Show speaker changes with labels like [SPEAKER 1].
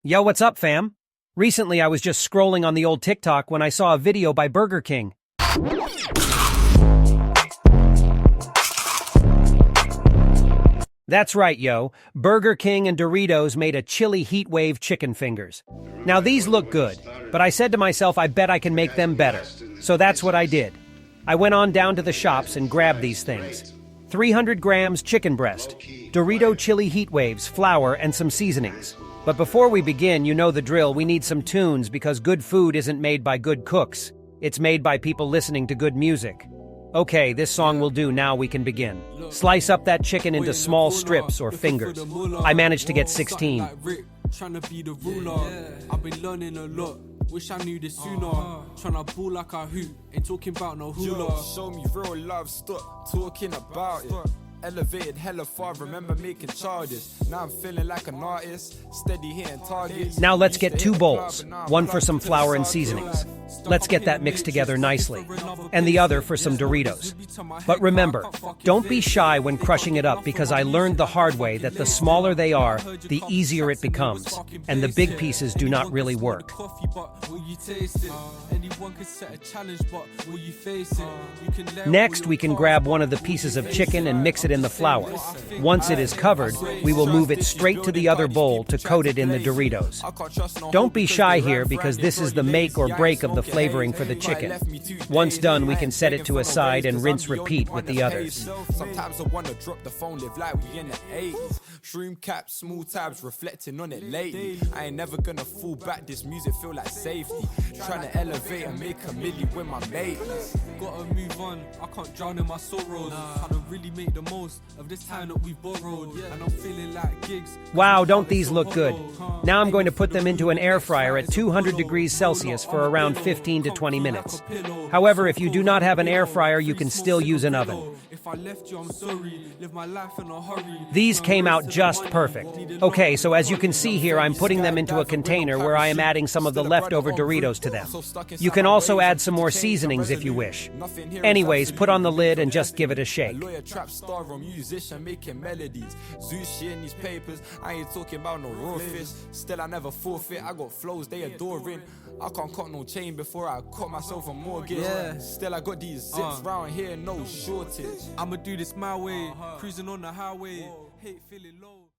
[SPEAKER 1] Yo, what's up, fam? Recently, I was just scrolling on the old TikTok when I saw a video by Burger King. That's right, yo. Burger King and Doritos made a Chilli Heatwave Chicken Fingers. Now, these look good, but I said to myself, I bet I can make them better. So that's what I did. I went on down to the shops and grabbed these things. 300 grams chicken breast, Dorito Chili Heatwaves, flour, and some seasonings. But before we begin, you know the drill, we need some tunes because good food isn't made by good cooks. It's made by people listening to good music. Okay, this song will do, now we can begin. Slice up that chicken into small strips or fingers. I managed to get 16.
[SPEAKER 2] Tryna be the ruler, I've been learning a lot. Wish I knew this sooner. Tryna ball like a hoop, ain't talking about no hula.
[SPEAKER 3] Show me real love, stop talking about it. Elevated hella far, remember making charges. Now I'm feeling like an artist, steady hitting targets.
[SPEAKER 1] Now let's get 2 bowls, one for some flour and seasonings. Let's get that mixed together nicely. And the other for some Doritos. But remember, don't be shy when crushing it up because I learned the hard way that the smaller they are, the easier it becomes. And the big pieces do not really work. Next, we can grab one of the pieces of chicken and mix it in the flour. Once it is covered, we will move it straight to the other bowl to coat it in the Doritos. Don't be shy here because this is the make or break of the flavoring for the chicken. Once done, we can set it to a side and rinse repeat with the others.
[SPEAKER 3] Sometimes I wanna drop the phone, live like we in the 80s. Shroom caps, small tabs, reflecting on it lately. I ain't never gonna fall back, this music feel like safety. Trying to elevate and make a milli with my mates.
[SPEAKER 2] Gotta move on, I can't drown in my sorrows. I don't really make the most of this time that we've borrowed. And I'm feeling like gigs.
[SPEAKER 1] Wow, don't these look good? Now I'm going to put them into an air fryer at 200 degrees Celsius for around 15 to 20 minutes. However, if you do not have an air fryer, you can still use an oven.
[SPEAKER 2] If I left you, I'm sorry. Live my life in a hurry.
[SPEAKER 1] These came out just perfect. Okay, so as you can see here, I'm putting them into a container where I am adding some of the leftover Doritos to them. You can also add some more seasonings if you wish. Anyways, put on the lid and just give it a shake.
[SPEAKER 3] Lawyer, trap star, or musician making melodies. Zushi in these papers, I ain't talking about no raw fish. Still, I never forfeit, I got flows they adoring. I can't cut no chain before I cut myself a mortgage. Still, I got these zips round here, no shortage.
[SPEAKER 2] I'ma do this my way, cruising on the highway, hate feeling low.